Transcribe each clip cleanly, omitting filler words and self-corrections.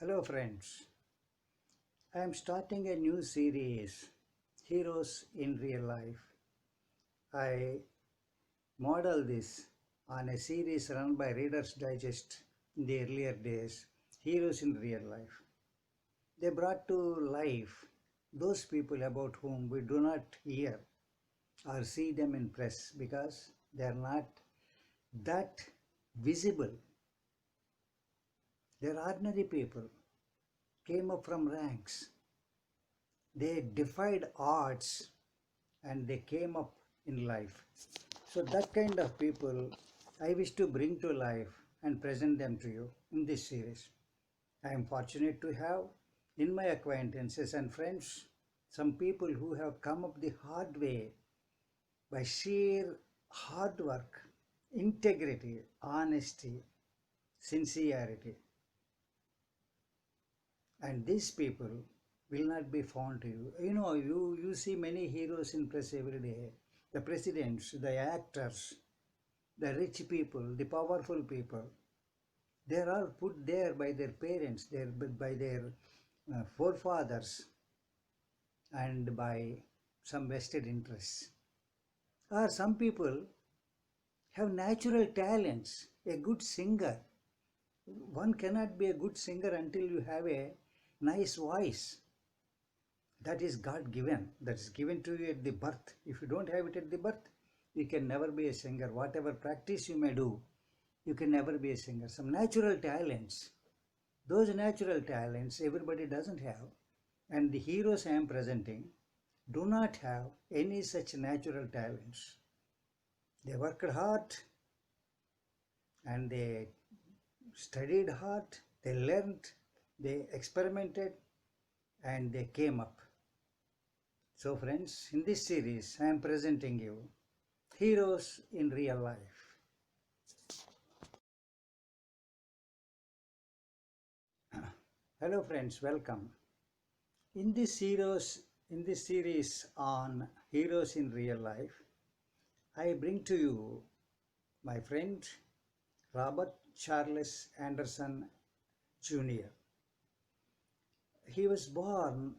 Hello, friends. I am starting a new series, Heroes in Real Life. I model this on a series run by Reader's Digest in the earlier days, Heroes in Real Life. They brought to life those people about whom we do not hear or see them in press because they are not that visible. They're ordinary people, came up from ranks. They defied odds and they came up in life. So, that kind of people I wish to bring to life and present them to you in this series. I am fortunate to have in my acquaintances and friends some people who have come up the hard way by sheer hard work, integrity, honesty, sincerity. And these people will not be found to you. You see many heroes in press every day. The presidents, the actors, the rich people, the powerful people, they are all put there by their parents, by their forefathers, and by some vested interests. Or some people have natural talents, a good singer. One cannot be a good singer until you have a nice voice. That is God given. That is given to you at the birth. If you don't have it at the birth, you can never be a singer. Whatever practice you may do, you can never be a singer. Some natural talents. Those natural talents everybody doesn't have. And the heroes I am presenting do not have any such natural talents. They worked hard and they studied hard, they learned, they experimented, and they came up. So, friends, in this series, I am presenting you heroes in real life. Hello, friends, welcome. In this series on heroes in real life, I bring to you my friend Robert Charles Anderson Jr. He was born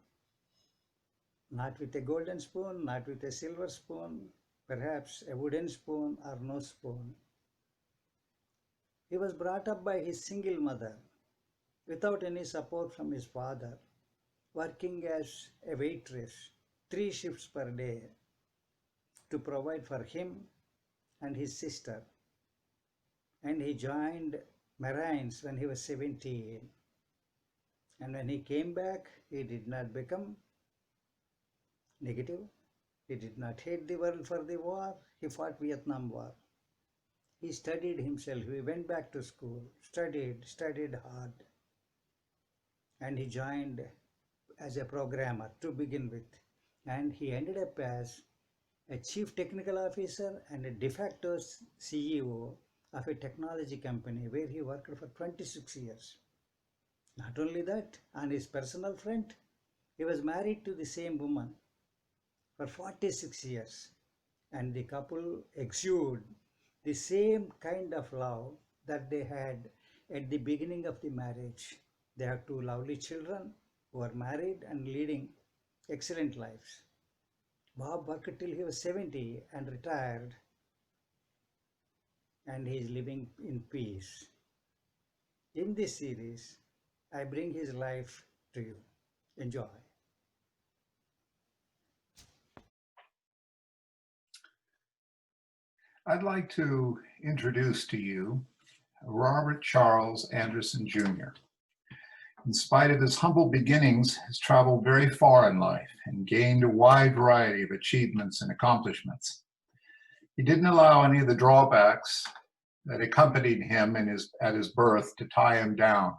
not with a golden spoon, not with a silver spoon, perhaps a wooden spoon or no spoon. He was brought up by his single mother without any support from his father, working as a waitress 3 shifts per day to provide for him and his sister. And he joined Marines when he was 17. And when he came back, he did not become negative. He did not hate the world for the war. He fought Vietnam War. He studied himself. He went back to school, studied hard. And he joined as a programmer to begin with. And he ended up as a chief technical officer and a de facto CEO of a technology company where he worked for 26 years. Not only that, on his personal front, he was married to the same woman for 46 years, and the couple exuded the same kind of love that they had at the beginning of the marriage. They have 2 lovely children who are married and leading excellent lives. Bob worked till he was 70 and retired, and he is living in peace. In this series, I bring his life to you. Enjoy. I'd like to introduce to you Robert Charles Anderson Jr. In spite of his humble beginnings, has traveled very far in life and gained a wide variety of achievements and accomplishments. He didn't allow any of the drawbacks that accompanied him at his birth to tie him down,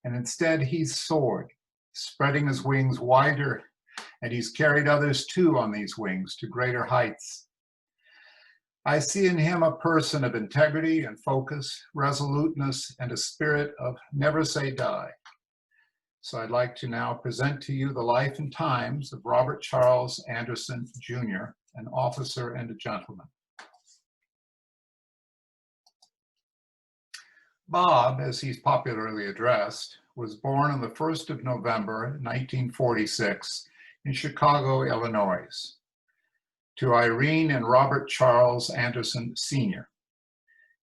and instead he soared, spreading his wings wider, and he's carried others too on these wings to greater heights. I see in him a person of integrity and focus, resoluteness, and a spirit of never say die. So I'd like to now present to you the life and times of Robert Charles Anderson Jr., an officer and a gentleman. Bob, as he's popularly addressed, was born on the 1st of November, 1946, in Chicago, Illinois, to Irene and Robert Charles Anderson Sr.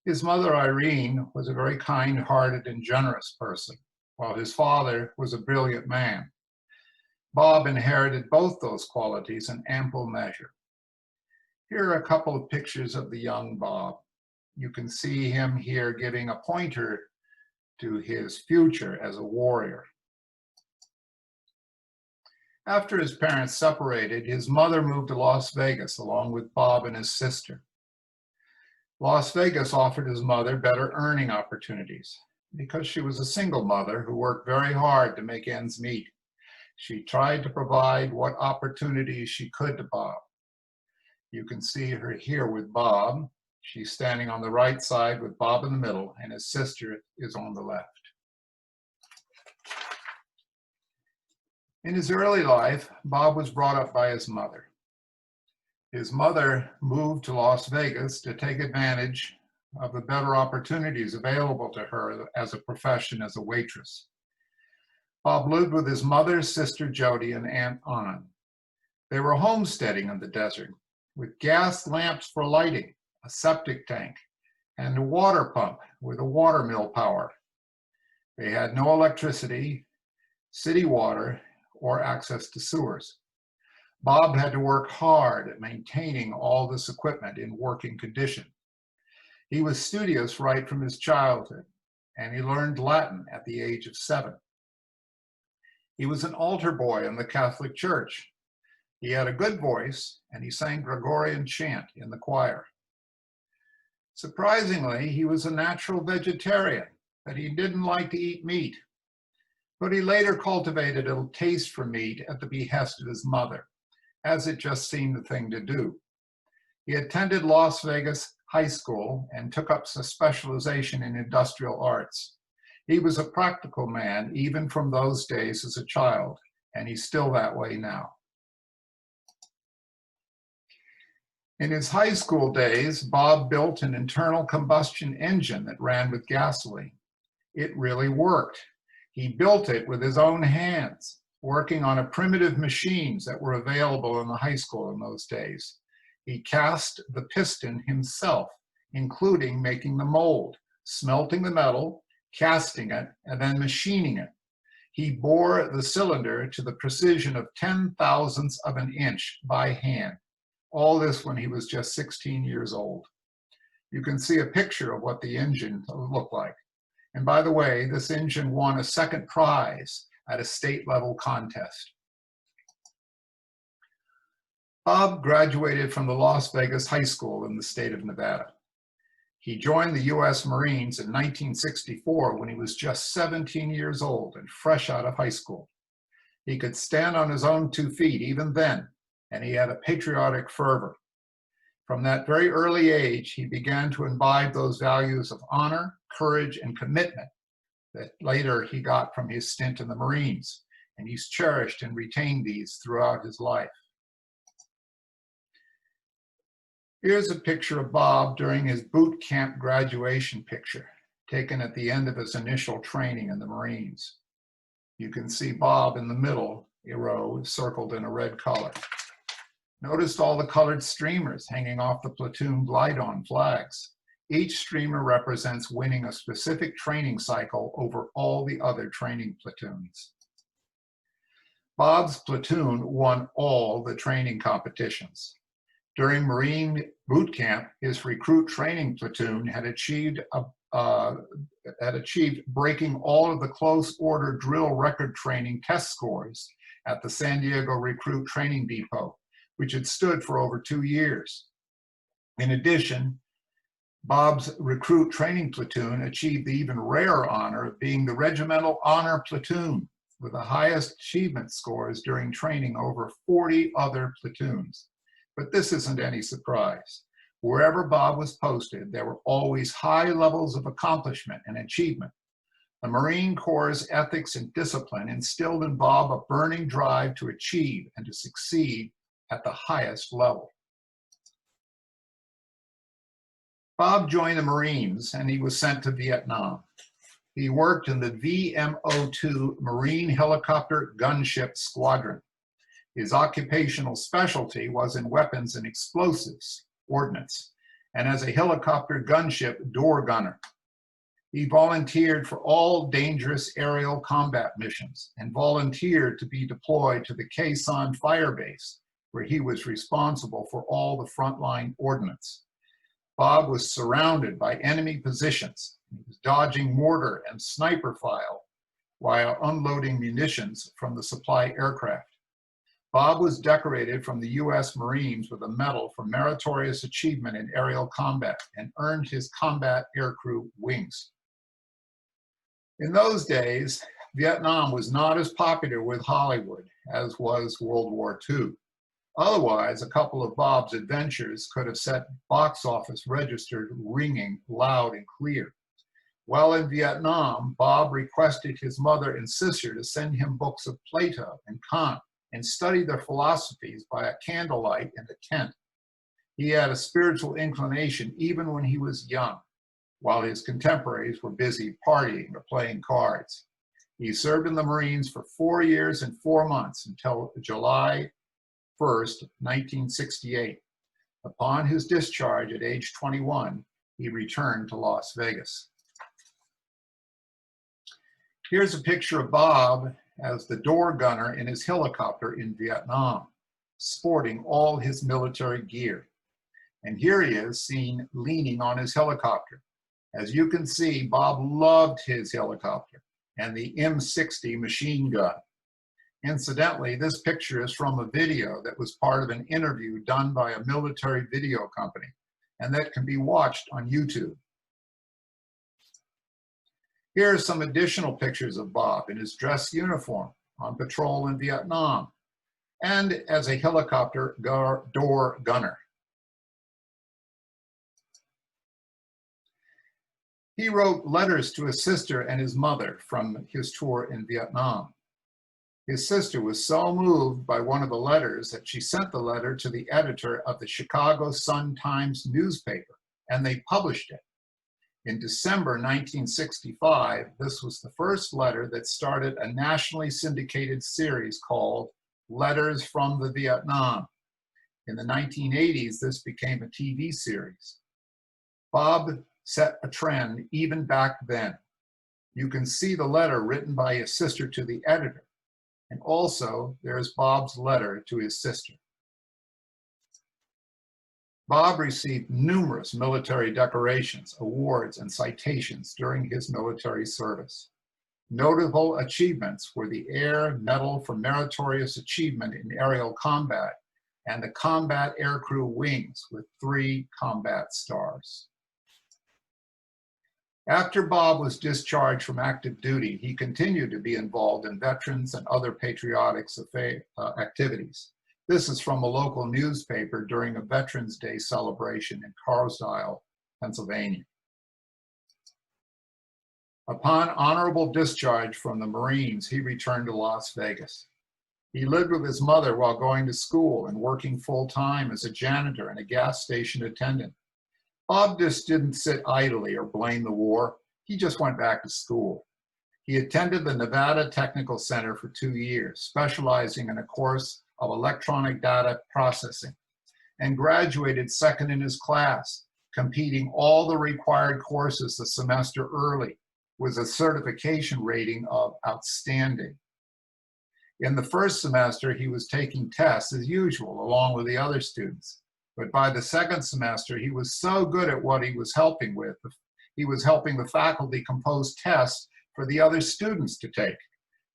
His mother, Irene, was a very kind-hearted and generous person, while his father was a brilliant man. Bob inherited both those qualities in ample measure. Here are a couple of pictures of the young Bob. You can see him here giving a pointer to his future as a warrior. After his parents separated, his mother moved to Las Vegas along with Bob and his sister. Las Vegas offered his mother better earning opportunities. Because she was a single mother who worked very hard to make ends meet, she tried to provide what opportunities she could to Bob. You can see her here with Bob. She's standing on the right side with Bob in the middle, and his sister is on the left. In his early life, Bob was brought up by his mother. His mother moved to Las Vegas to take advantage of the better opportunities available to her as a profession as a waitress. Bob lived with his mother, sister Jody, and Aunt Ann. They were homesteading in the desert with gas lamps for lighting, a septic tank, and a water pump with a water mill power. They had no electricity, city water, or access to sewers. Bob had to work hard at maintaining all this equipment in working condition. He was studious right from his childhood, and he learned Latin at the age of 7. He was an altar boy in the Catholic Church. He had a good voice, and he sang Gregorian chant in the choir. Surprisingly, he was a natural vegetarian, but he didn't like to eat meat. But he later cultivated a taste for meat at the behest of his mother, as it just seemed the thing to do. He attended Las Vegas High School and took up a specialization in industrial arts. He was a practical man, even from those days as a child, and he's still that way now. In his high school days, Bob built an internal combustion engine that ran with gasoline. It really worked. He built it with his own hands, working on primitive machines that were available in the high school in those days. He cast the piston himself, including making the mold, smelting the metal, casting it, and then machining it. He bore the cylinder to the precision of 10,000ths of an inch by hand. All this when he was just 16 years old. You can see a picture of what the engine looked like. And by the way, this engine won a second prize at a state-level contest. Bob graduated from the Las Vegas High School in the state of Nevada. He joined the U.S. Marines in 1964 when he was just 17 years old and fresh out of high school. He could stand on his own 2 feet even then, and he had a patriotic fervor. From that very early age, he began to imbibe those values of honor, courage, and commitment that later he got from his stint in the Marines, and he's cherished and retained these throughout his life. Here's a picture of Bob during his boot camp graduation picture, taken at the end of his initial training in the Marines. You can see Bob in the middle row circled in a red color. Notice all the colored streamers hanging off the platoon glide-on flags. Each streamer represents winning a specific training cycle over all the other training platoons. Bob's platoon won all the training competitions. During Marine boot camp, his recruit training platoon had achieved breaking all of the close order drill record training test scores at the San Diego Recruit Training Depot, which had stood for over 2 years. In addition, Bob's recruit training platoon achieved the even rarer honor of being the regimental honor platoon with the highest achievement scores during training over 40 other platoons. But this isn't any surprise. Wherever Bob was posted, there were always high levels of accomplishment and achievement. The Marine Corps' ethics and discipline instilled in Bob a burning drive to achieve and to succeed at the highest level. Bob joined the Marines and he was sent to Vietnam. He worked in the VMO-2 Marine Helicopter Gunship Squadron. His occupational specialty was in weapons and explosives, ordnance, and as a helicopter gunship door gunner. He volunteered for all dangerous aerial combat missions and volunteered to be deployed to the Khe Sanh Fire Base, where he was responsible for all the frontline ordnance. Bob was surrounded by enemy positions. He was dodging mortar and sniper fire while unloading munitions from the supply aircraft. Bob was decorated from the U.S. Marines with a medal for meritorious achievement in aerial combat and earned his combat aircrew wings. In those days, Vietnam was not as popular with Hollywood as was World War II. Otherwise, a couple of Bob's adventures could have set box office registered ringing loud and clear. While in Vietnam, Bob requested his mother and sister to send him books of Plato and Kant and study their philosophies by a candlelight in a tent. He had a spiritual inclination even when he was young, while his contemporaries were busy partying or playing cards. He served in the Marines for 4 years and 4 months until July 1st, 1968. Upon his discharge at age 21, he returned to Las Vegas. Here's a picture of Bob as the door gunner in his helicopter in Vietnam, sporting all his military gear. And here he is seen leaning on his helicopter. As you can see, Bob loved his helicopter and the M60 machine gun. Incidentally, this picture is from a video that was part of an interview done by a military video company, and that can be watched on YouTube. Here are some additional pictures of Bob in his dress uniform on patrol in Vietnam and as a helicopter door gunner. He wrote letters to his sister and his mother from his tour in Vietnam. His sister was so moved by one of the letters that she sent the letter to the editor of the Chicago Sun-Times newspaper, and they published it. In December 1965, this was the first letter that started a nationally syndicated series called Letters from the Vietnam. In the 1980s, this became a TV series. Bob set a trend even back then. You can see the letter written by his sister to the editor, and also there's Bob's letter to his sister. Bob received numerous military decorations, awards, and citations during his military service. Notable achievements were the Air Medal for Meritorious Achievement in Aerial Combat and the Combat Aircrew Wings with 3 combat stars. After Bob was discharged from active duty, he continued to be involved in veterans and other patriotic activities. This is from a local newspaper during a Veterans Day celebration in Carlisle, Pennsylvania. Upon honorable discharge from the Marines, he returned to Las Vegas. He lived with his mother while going to school and working full-time as a janitor and a gas station attendant. Bob just didn't sit idly or blame the war. He just went back to school. He attended the Nevada Technical Center for 2 years, specializing in a course of electronic data processing, and graduated second in his class, completing all the required courses a semester early with a certification rating of outstanding. In the first semester, he was taking tests as usual, along with the other students. But by the second semester, he was so good at what he was helping with, he was helping the faculty compose tests for the other students to take.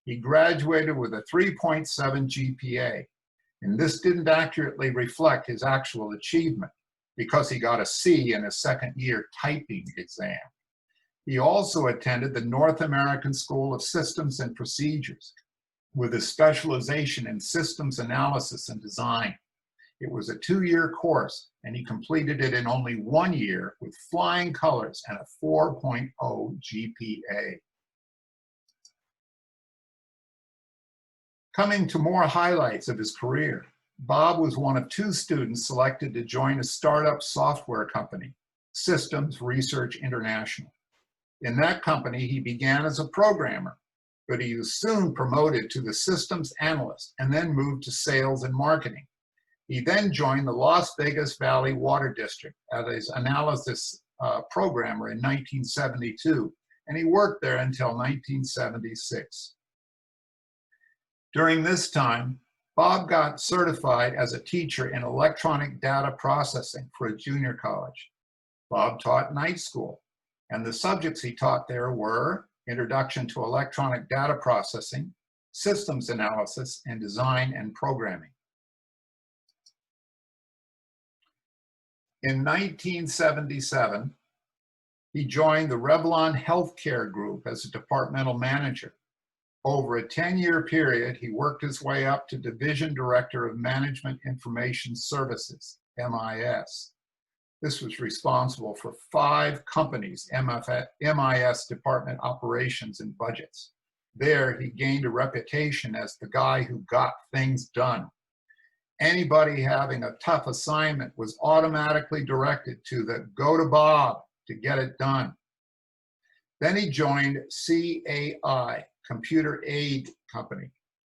He graduated with a 3.7 GPA, and this didn't accurately reflect his actual achievement because he got a C in his second year typing exam. He also attended the North American School of Systems and Procedures with a specialization in systems analysis and design. It was a 2-year course, and he completed it in only 1 year with flying colors and a 4.0 GPA. Coming to more highlights of his career, Bob was one of 2 students selected to join a startup software company, Systems Research International. In that company, he began as a programmer, but he was soon promoted to the systems analyst and then moved to sales and marketing. He then joined the Las Vegas Valley Water District as an analysis programmer in 1972, and he worked there until 1976. During this time, Bob got certified as a teacher in electronic data processing for a junior college. Bob taught night school, and the subjects he taught there were Introduction to Electronic Data Processing, Systems Analysis, and Design and Programming. In 1977, he joined the Revlon Healthcare Group as a departmental manager. Over a 10-year period, he worked his way up to Division Director of Management Information Services, MIS. This was responsible for 5 companies' MIS department operations and budgets. There, he gained a reputation as the guy who got things done. Anybody having a tough assignment was automatically directed to the go to Bob to get it done. Then he joined CAI, Computer Aid Company,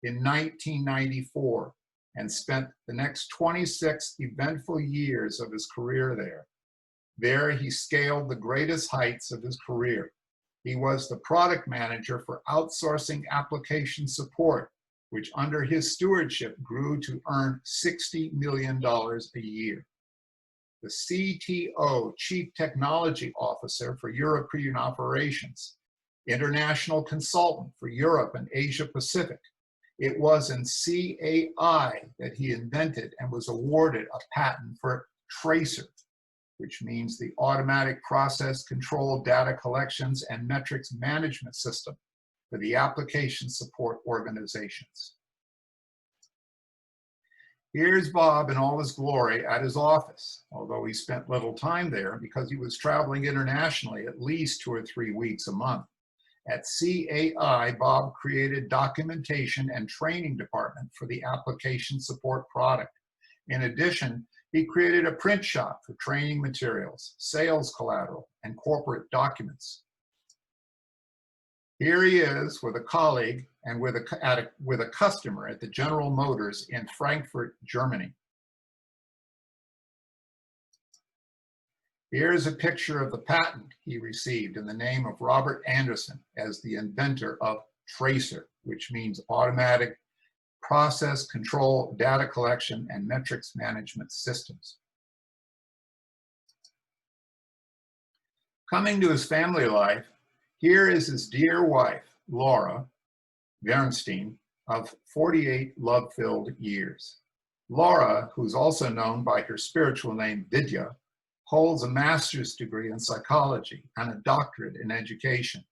in 1994 and spent the next 26 eventful years of his career there. There he scaled the greatest heights of his career. He was the product manager for outsourcing application support, which under his stewardship grew to earn $60 million a year. The CTO, Chief Technology Officer for European Operations, International Consultant for Europe and Asia Pacific. It was in CAI that he invented and was awarded a patent for Tracer, which means the Automatic Process Control Data Collections and Metrics Management System for the application support organizations. Here's Bob in all his glory at his office, although he spent little time there because he was traveling internationally at least 2 or 3 weeks a month. At CAI, Bob created documentation and training department for the application support product. In addition, he created a print shop for training materials, sales collateral, and corporate documents. Here he is with a colleague and with a customer at the General Motors in Frankfurt, Germany. Here's a picture of the patent he received in the name of Robert Anderson as the inventor of Tracer, which means Automatic Process Control Data Collection and Metrics Management Systems. Coming to his family life, here is his dear wife, Laura Bernstein, of 48 love-filled years. Laura, who's also known by her spiritual name Vidya, holds a master's degree in psychology and a doctorate in education.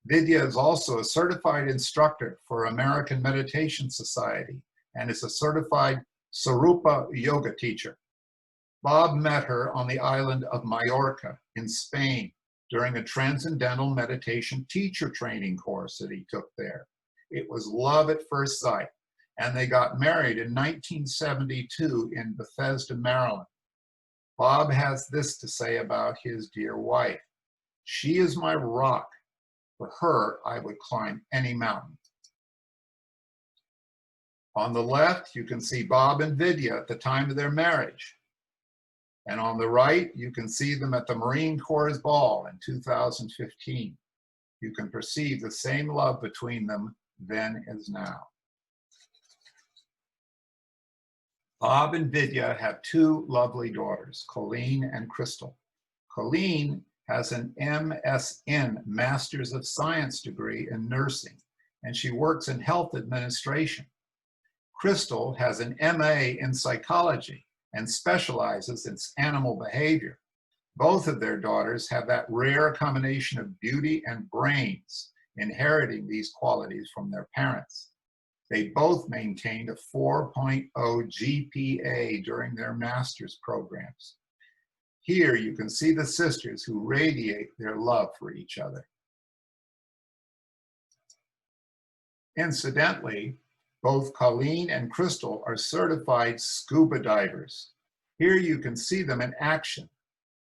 Vidya is also a certified instructor for American Meditation Society and is a certified Sarupa yoga teacher. Bob met her on the island of Mallorca in Spain during a transcendental meditation teacher training course that he took there. It was love at first sight, and they got married in 1972 in Bethesda, Maryland. Bob has this to say about his dear wife. She is my rock. For her, I would climb any mountain. On the left, you can see Bob and Vidya at the time of their marriage. And on the right, you can see them at the Marine Corps Ball in 2015. You can perceive the same love between them then as now. Bob and Vidya have 2 lovely daughters, Colleen and Crystal. Colleen has an MSN, Masters of Science degree in nursing, and she works in health administration. Crystal has an MA in psychology and specializes in animal behavior. Both of their daughters have that rare combination of beauty and brains, inheriting these qualities from their parents. They both maintained a 4.0 GPA during their master's programs. Here you can see the sisters who radiate their love for each other. Incidentally, both Colleen and Crystal are certified scuba divers. Here you can see them in action.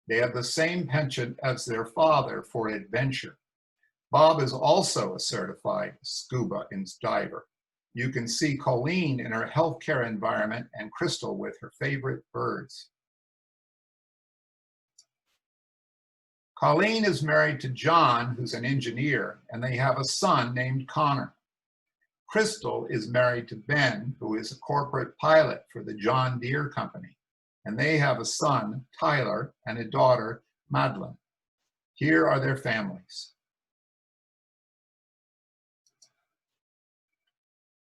They have the same penchant as their father for adventure. Bob is also a certified scuba diver. You can see Colleen in her healthcare environment and Crystal with her favorite birds. Colleen is married to John, who's an engineer, and they have a son named Connor. Crystal is married to Ben, who is a corporate pilot for the John Deere Company, and they have a son, Tyler, and a daughter, Madeline. Here are their families.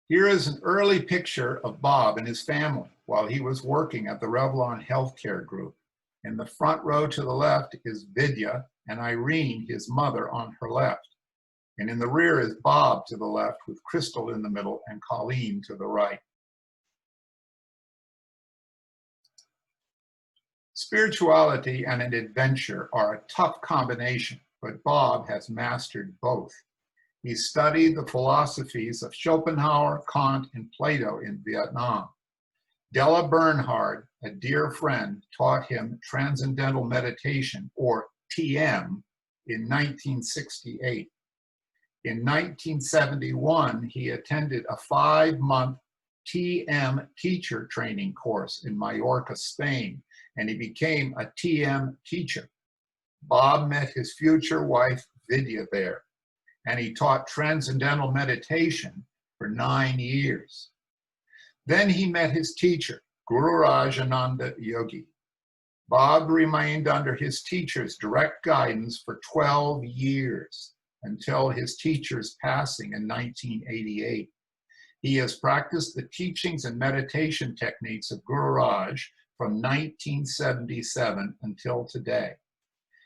Here is an early picture of Bob and his family while he was working at the Revlon Healthcare Group. In the front row to the left is Vidya and Irene, his mother, on her left. And in the rear is Bob to the left with Crystal in the middle and Colleen to the right. Spirituality and an adventure are a tough combination, but Bob has mastered both. He studied the philosophies of Schopenhauer, Kant, and Plato in Vietnam. Della Bernhard, a dear friend, taught him transcendental meditation, or TM, in 1968. In 1971, he attended a 5-month TM teacher training course in Mallorca, Spain, and he became a TM teacher. Bob met his future wife, Vidya, there, and he taught transcendental meditation for 9 years. Then he met his teacher, Guru Rajananda Yogi. Bob remained under his teacher's direct guidance for 12 years until his teacher's passing in 1988. He has practiced the teachings and meditation techniques of Guru Raj from 1977 until today.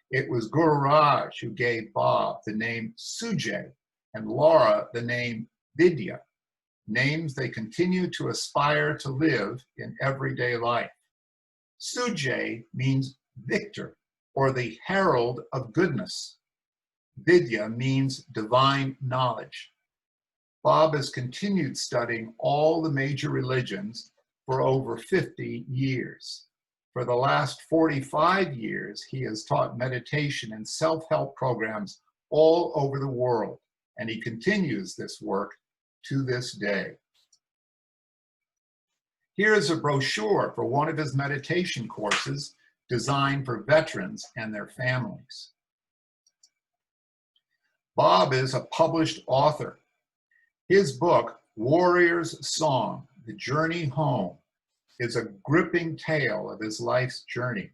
It was Guru Raj who gave Bob the name Sujay and Laura the name Vidya, names they continue to aspire to live in everyday life. Sujay means victor or the herald of goodness. Vidya means divine knowledge. Bob has continued studying all the major religions for over 50 years. For the last 45 years, he has taught meditation and self-help programs all over the world, and he continues this work to this day. Here is a brochure for one of his meditation courses designed for veterans and their families. Bob is a published author. His book, Warrior's Song, The Journey Home, is a gripping tale of his life's journey.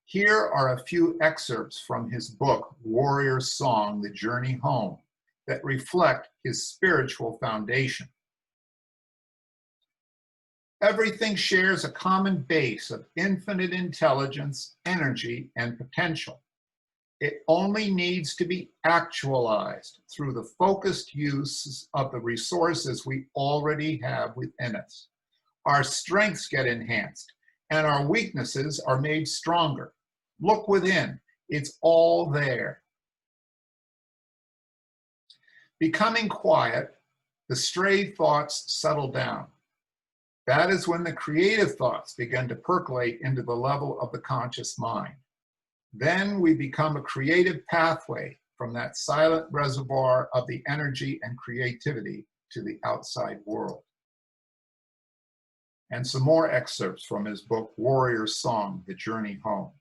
Here are a few excerpts from his book, Warrior's Song, The Journey Home, that reflect his spiritual foundation. Everything shares a common base of infinite intelligence, energy, and potential. It only needs to be actualized through the focused use of the resources we already have within us. Our strengths get enhanced, and our weaknesses are made stronger. Look within, it's all there. Becoming quiet, the stray thoughts settle down. That is when the creative thoughts begin to percolate into the level of the conscious mind. Then we become a creative pathway from that silent reservoir of the energy and creativity to the outside world. And some more excerpts from his book, Warrior's Song, The Journey Home.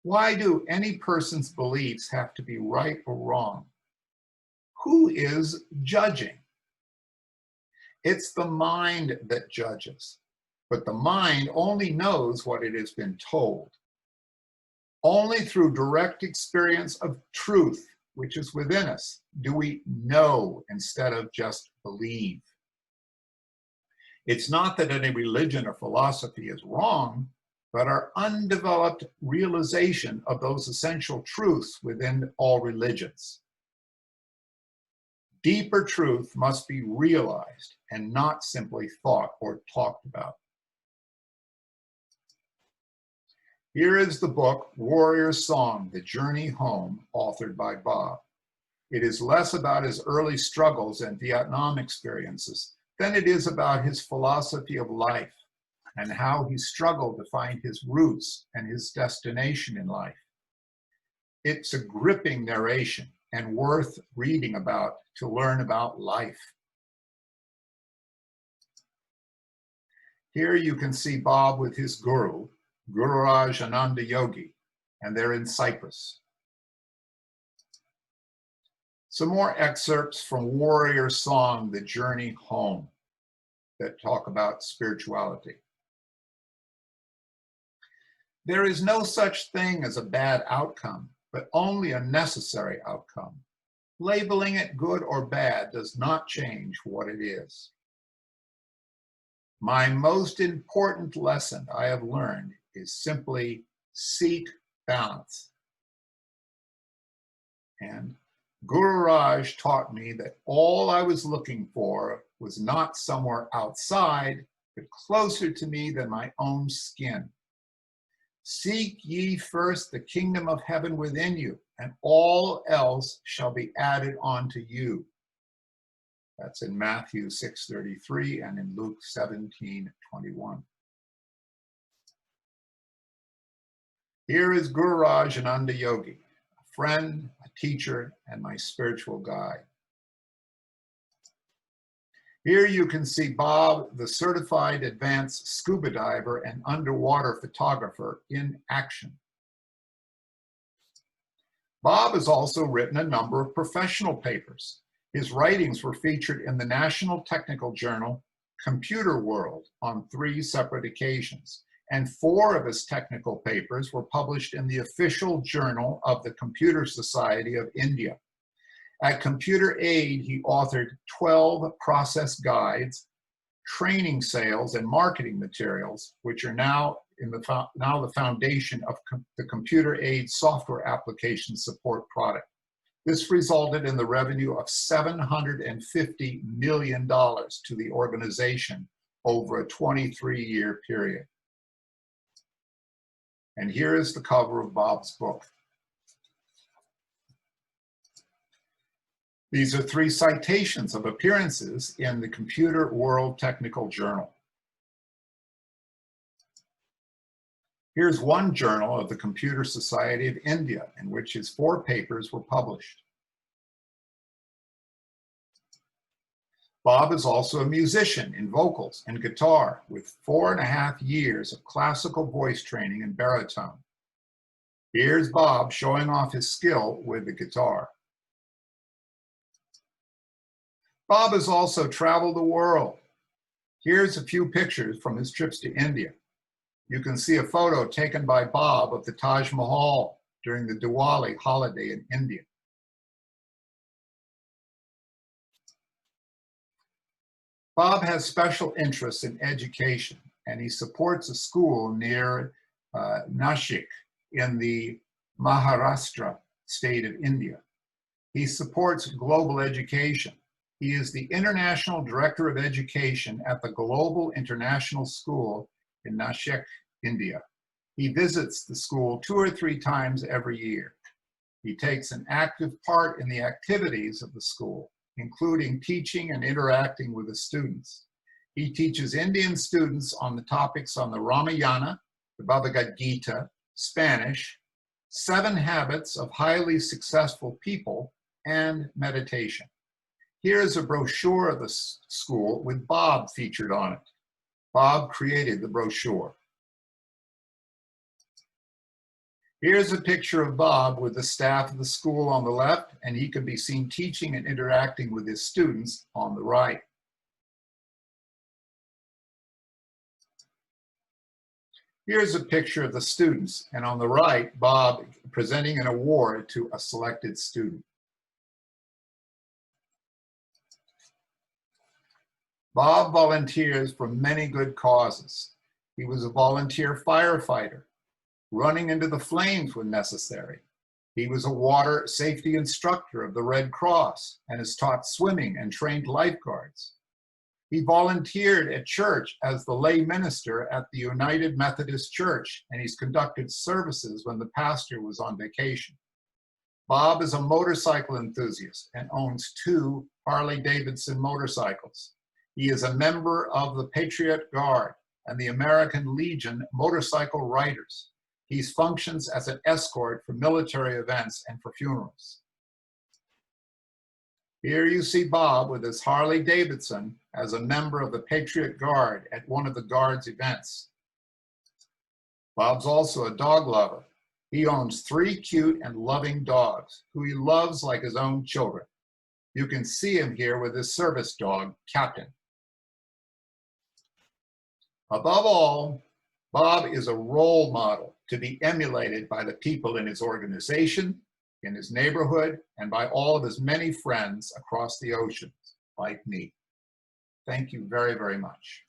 Why do any person's beliefs have to be right or wrong? Who is judging? It's the mind that judges, but the mind only knows what it has been told. Only through direct experience of truth, which is within us, do we know instead of just believe. It's not that any religion or philosophy is wrong, but our undeveloped realization of those essential truths within all religions. Deeper truth must be realized and not simply thought or talked about. Here is the book, Warrior's Song, The Journey Home, authored by Bob. It is less about his early struggles and Vietnam experiences than it is about his philosophy of life and how he struggled to find his roots and his destination in life. It's a gripping narration and worth reading about to learn about life. Here you can see Bob with his guru, Gururaj Ananda Yogi, and they're in Cyprus. Some more excerpts from Warrior Song, The Journey Home, that talk about spirituality. There is no such thing as a bad outcome, but only a necessary outcome. Labeling it good or bad does not change what it is. My most important lesson I have learned is simply seek balance. And Guru Raj taught me that all I was looking for was not somewhere outside, but closer to me than my own skin. Seek ye first the kingdom of heaven within you, and all else shall be added unto you. That's in Matthew 6:33 and in Luke 17:21. Here is Guru Raj Ananda Yogi, a friend, a teacher, and my spiritual guide. Here you can see Bob, the certified advanced scuba diver and underwater photographer, in action. Bob has also written a number of professional papers. His writings were featured in the National Technical Journal, Computer World, on 3 separate occasions, and 4 of his technical papers were published in the official journal of the Computer Society of India. At Computer Aid, he authored 12 process guides, training sales, and marketing materials, which are now the foundation of the Computer Aid software application support product. This resulted in the revenue of $750 million to the organization over a 23-year period. And here is the cover of Bob's book. These are 3 citations of appearances in the Computer World Technical Journal. Here's one journal of the Computer Society of India, in which his 4 papers were published. Bob is also a musician in vocals and guitar with 4.5 years of classical voice training in baritone. Here's Bob showing off his skill with the guitar. Bob has also traveled the world. Here's a few pictures from his trips to India. You can see a photo taken by Bob of the Taj Mahal during the Diwali holiday in India. Bob has special interests in education, and he supports a school near Nashik in the Maharashtra state of India. He supports global education. He is the International Director of Education at the Global International School in Nashik, India. He visits the school 2 or 3 times every year. He takes an active part in the activities of the school, including teaching and interacting with the students. He teaches Indian students on the topics on the Ramayana, the Bhagavad Gita, Spanish, 7 habits of highly successful people, and meditation. Here is a brochure of the school with Bob featured on it. Bob created the brochure. Here's a picture of Bob with the staff of the school on the left, and he can be seen teaching and interacting with his students on the right. Here's a picture of the students, and on the right, Bob presenting an award to a selected student. Bob volunteers for many good causes. He was a volunteer firefighter, running into the flames when necessary. He was a water safety instructor of the Red Cross and has taught swimming and trained lifeguards. He volunteered at church as the lay minister at the United Methodist Church, and he's conducted services when the pastor was on vacation. Bob is a motorcycle enthusiast and owns 2 Harley-Davidson motorcycles. He is a member of the Patriot Guard and the American Legion Motorcycle Riders. He functions as an escort for military events and for funerals. Here you see Bob with his Harley Davidson as a member of the Patriot Guard at one of the Guard's events. Bob's also a dog lover. He owns 3 cute and loving dogs who he loves like his own children. You can see him here with his service dog, Captain. Above all, Bob is a role model to be emulated by the people in his organization, in his neighborhood, and by all of his many friends across the oceans, like me. Thank you very, very much.